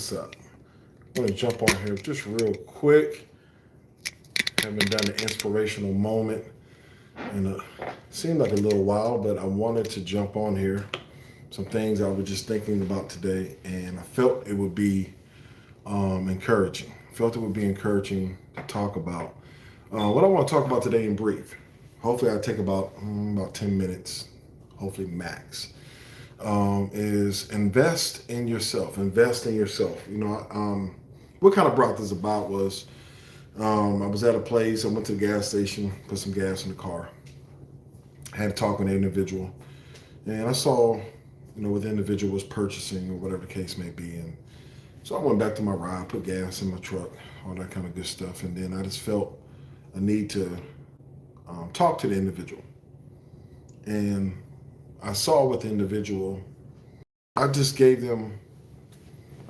this up. I'm going to jump on here just real quick. Haven't done an inspirational moment in seemed like a little while, but I wanted to jump on here. Some things I was just thinking about today, and I felt it would be encouraging. Felt it would be encouraging to talk about. What I want to talk about today in brief. Hopefully, I take about 10 minutes, hopefully max. Is invest in yourself. Invest in yourself. What kind of brought this about was I was at a place. I went to the gas station, put some gas in the car. Had a talk with an individual, and I saw, what the individual was purchasing or whatever the case may be, and so I went back to my ride, put gas in my truck, all that kind of good stuff, and then I just felt a need to talk to the individual, and I saw with the individual, I just gave them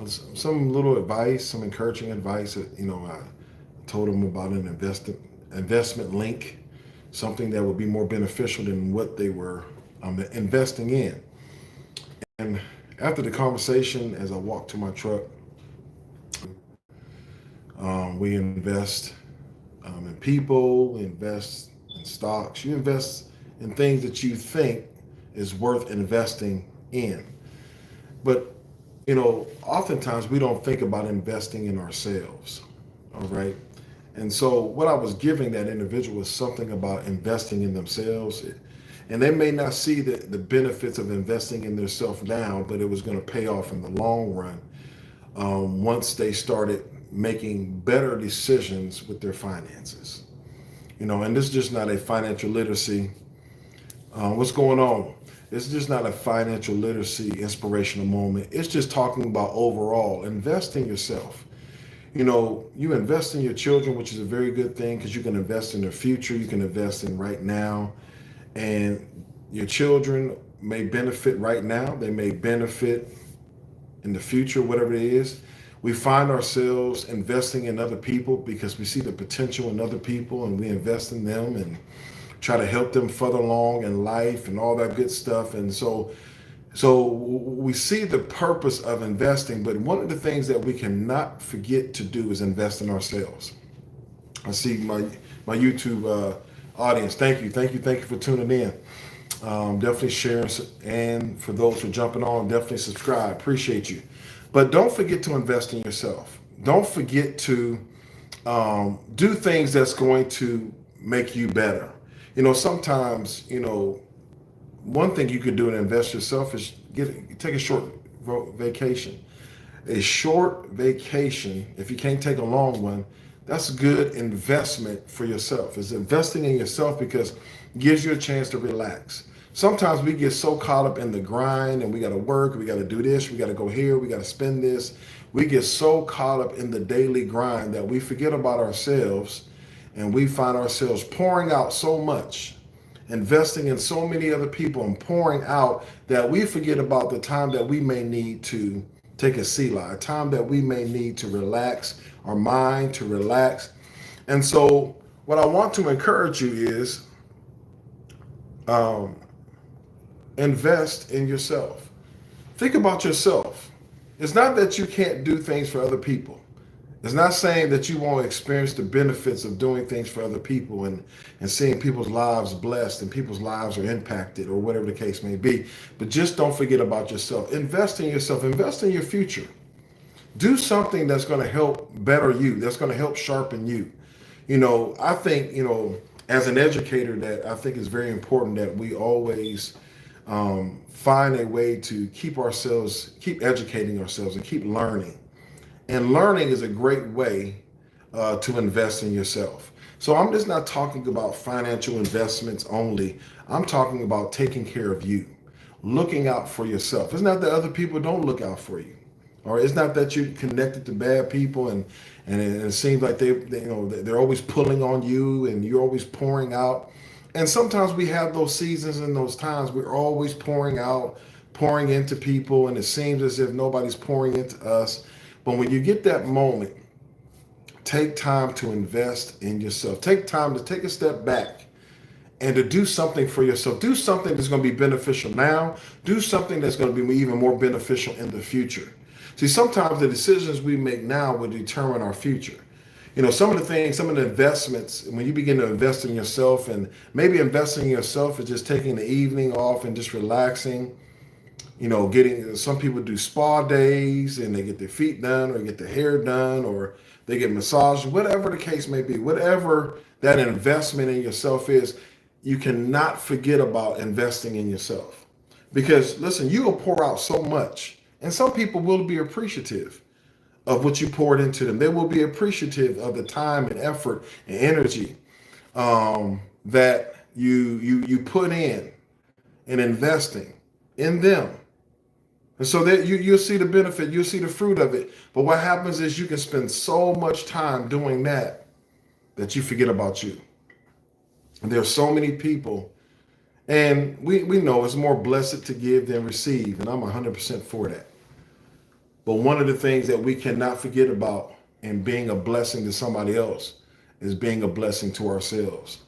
some little advice, some encouraging advice. I told them about an investment link, something that would be more beneficial than what they were investing in. And after the conversation, as I walked to my truck, we invest in people, we invest in stocks, you invest in things that you think is worth investing in. But, oftentimes we don't think about investing in ourselves, all right? And so what I was giving that individual was something about investing in themselves. And they may not see the benefits of investing in themselves now, but it was going to pay off in the long run once they started making better decisions with their finances. And this is just not a financial literacy. What's going on? It's just not a financial literacy inspirational moment. It's just talking about overall, invest in yourself. You invest in your children, which is a very good thing because you can invest in their future. You can invest in right now. And your children may benefit right now. They may benefit in the future, whatever it is. We find ourselves investing in other people because we see the potential in other people and we invest in them and try to help them further along in life and all that good stuff. And so we see the purpose of investing, but one of the things that we cannot forget to do is invest in ourselves. I see my YouTube audience. Thank you for tuning in. Definitely sharing, and for those who are jumping on, definitely subscribe. Appreciate you. But don't forget to invest in yourself. Don't forget to do things that's going to make you better. Sometimes, one thing you could do to invest yourself is take a short vacation. A short vacation, if you can't take a long one, that's a good investment for yourself. It's investing in yourself because it gives you a chance to relax. Sometimes we get so caught up in the grind and we got to work, we got to do this, we got to go here, we got to spend this. We get so caught up in the daily grind that we forget about ourselves and we find ourselves pouring out so much, investing in so many other people and pouring out that we forget about the time that we may need to take a Selah, a time that we may need to relax our mind, to relax. And so what I want to encourage you is invest in yourself. Think about yourself. It's not that you can't do things for other people. It's not saying that you won't experience the benefits of doing things for other people and seeing people's lives blessed and people's lives are impacted or whatever the case may be. But just don't forget about yourself. Invest in yourself. Invest in your future. Do something that's going to help better you, that's going to help sharpen you. I think, as an educator, that I think it's very important that we always find a way to keep educating ourselves and keep learning. And learning is a great way to invest in yourself. So I'm just not talking about financial investments only. I'm talking about taking care of you, looking out for yourself. It's not that other people don't look out for you. Or it's not that you're connected to bad people and it seems like they're always pulling on you and you're always pouring out. And sometimes we have those seasons and those times we're always pouring out, pouring into people, and it seems as if nobody's pouring into us. But when you get that moment, take time to invest in yourself. Take time to take a step back and to do something for yourself. Do something that's going to be beneficial now. Do something that's going to be even more beneficial in the future. See, sometimes the decisions we make now will determine our future. Some of the things, some of the investments, when you begin to invest in yourself, and maybe investing in yourself is just taking the evening off and just relaxing. Getting, some people do spa days and they get their feet done or get their hair done or they get massaged, whatever the case may be, whatever that investment in yourself is, you cannot forget about investing in yourself. Because listen, you will pour out so much, and some people will be appreciative of what you poured into them. They will be appreciative of the time and effort and energy that you put in investing in them. And so that you'll see the benefit, you'll see the fruit of it. But what happens is you can spend so much time doing that you forget about you. And there are so many people, and we know it's more blessed to give than receive, and I'm 100% for that. But one of the things that we cannot forget about in being a blessing to somebody else is being a blessing to ourselves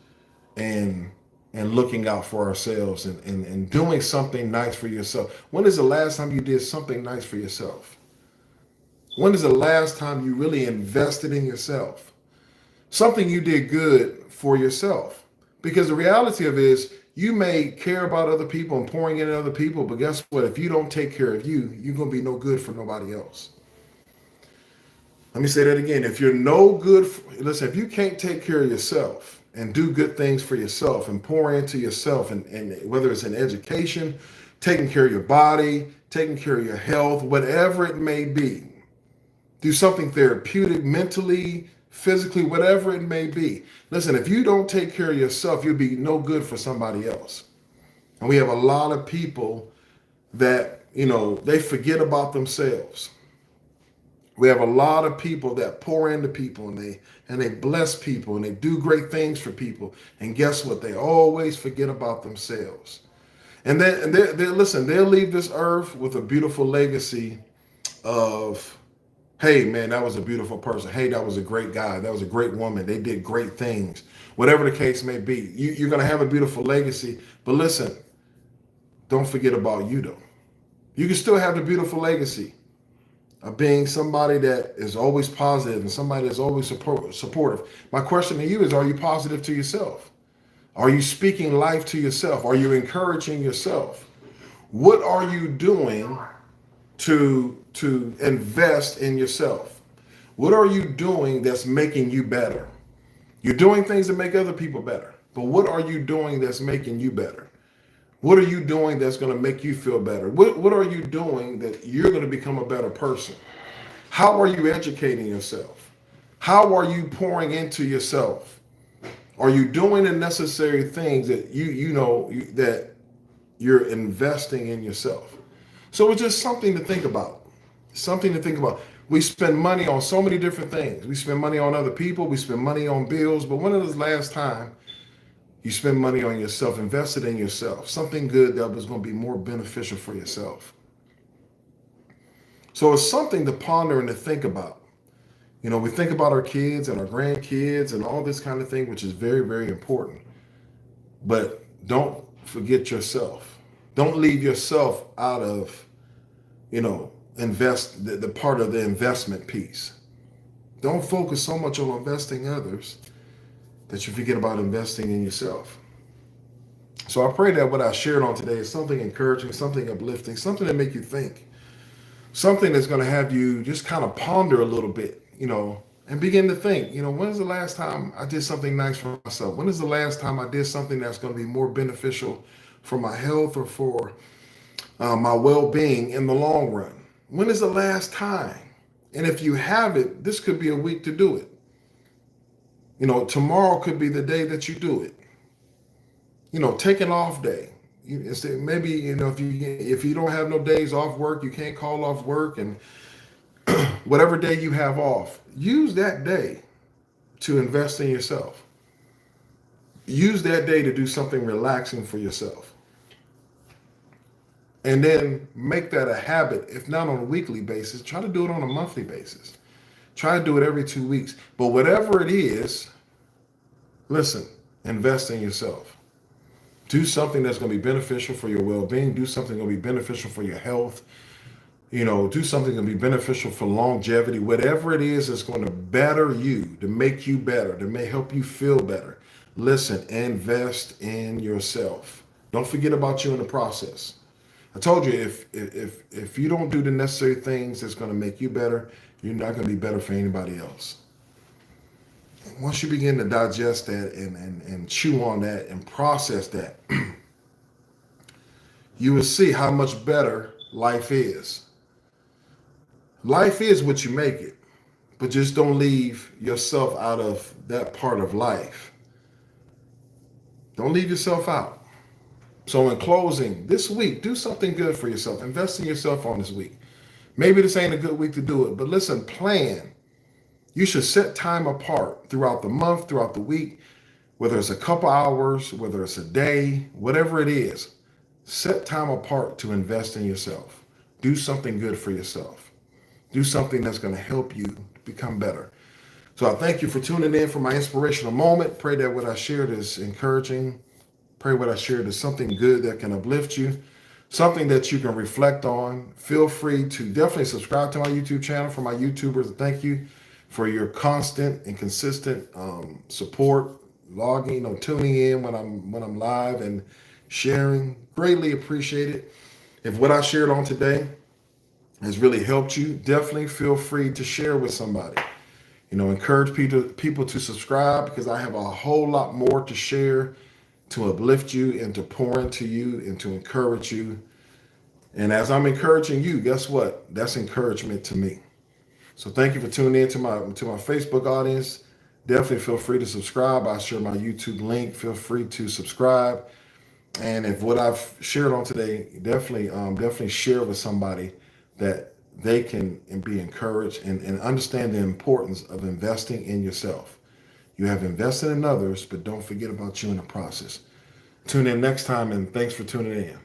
and looking out for ourselves and doing something nice for yourself. When is the last time you did something nice for yourself? When is the last time you really invested in yourself? Something you did good for yourself. Because the reality of it is, you may care about other people and pouring into other people, but guess what? If you don't take care of you, you're going to be no good for nobody else. Let me say that again. If you're no good, listen, if you can't take care of yourself and do good things for yourself and pour into yourself, and whether it's in education, taking care of your body, taking care of your health, whatever it may be, do something therapeutic, mentally, physically, whatever it may be. Listen, if you don't take care of yourself, you'll be no good for somebody else. And we have a lot of people that, they forget about themselves. We have a lot of people that pour into people and they bless people and they do great things for people. And guess what? They always forget about themselves. And then listen, they'll leave this earth with a beautiful legacy of, hey, man, that was a beautiful person. Hey, that was a great guy. That was a great woman. They did great things. Whatever the case may be, you're going to have a beautiful legacy. But listen, don't forget about you, though. You can still have the beautiful legacy of being somebody that is always positive and somebody that's always supportive. My question to you is, are you positive to yourself? Are you speaking life to yourself? Are you encouraging yourself? What are you doing to invest in yourself? What are you doing that's making you better? You're doing things that make other people better, but what are you doing that's making you better? What are you doing that's going to make you feel better? What are you doing that you're going to become a better person? How are you educating yourself? How are you pouring into yourself? Are you doing the necessary things that that you're investing in yourself? So it's just something to think about. Something to think about. We spend money on so many different things. We spend money on other people. We spend money on bills. But when was the last time you spend money on yourself, invested in yourself, something good that was going to be more beneficial for yourself? So it's something to ponder and to think about. We think about our kids and our grandkids and all this kind of thing, which is very, very important. But don't forget yourself. Don't leave yourself out of, invest the part of the investment piece. Don't focus so much on investing others that you forget about investing in yourself. So I pray that what I shared on today is something encouraging, something uplifting, something that make you think, something that's going to have you just kind of ponder a little bit, and begin to think, when's the last time I did something nice for myself? When is the last time I did something that's going to be more beneficial for my health or for my well-being in the long run? When is the last time? And if you have it, this could be a week to do it. Tomorrow could be the day that you do it. Take an off day. Maybe, if you don't have no days off work, you can't call off work, and whatever day you have off, use that day to invest in yourself. Use that day to do something relaxing for yourself. And then make that a habit. If not on a weekly basis, try to do it on a monthly basis. Try to do it every 2 weeks. But whatever it is, listen, invest in yourself. Do something that's going to be beneficial for your well-being. Do something that's going to be beneficial for your health. Do something that will be beneficial for longevity, whatever it is that's going to better you, to make you better, to may help you feel better. Listen, invest in yourself. Don't forget about you in the process. I told you, if you don't do the necessary things that's going to make you better, you're not going to be better for anybody else. Once you begin to digest that and chew on that and process that, you will see how much better life is. Life is what you make it, but just don't leave yourself out of that part of life. Don't leave yourself out. So in closing, this week, do something good for yourself. Invest in yourself on this week. Maybe this ain't a good week to do it, but listen, plan. You should set time apart throughout the month, throughout the week, whether it's a couple hours, whether it's a day, whatever it is. Set time apart to invest in yourself. Do something good for yourself. Do something that's going to help you become better. So I thank you for tuning in for my inspirational moment. Pray that what I shared is encouraging. Pray what I shared is something good that can uplift you, something that you can reflect on. Feel free to definitely subscribe to my YouTube channel. For my YouTubers, thank you for your constant and consistent support, logging or tuning in when I'm live and sharing. Greatly appreciate it. If what I shared on today has really helped you, definitely feel free to share with somebody. Encourage people to subscribe, because I have a whole lot more to share, to uplift you and to pour into you and to encourage you. And as I'm encouraging you, guess what? That's encouragement to me. So thank you for tuning in to my Facebook audience. Definitely feel free to subscribe. I'll share my YouTube link. Feel free to subscribe. And if what I've shared on today, definitely share with somebody that they can be encouraged and understand the importance of investing in yourself. You have invested in others, but don't forget about you in the process. Tune in next time, and thanks for tuning in.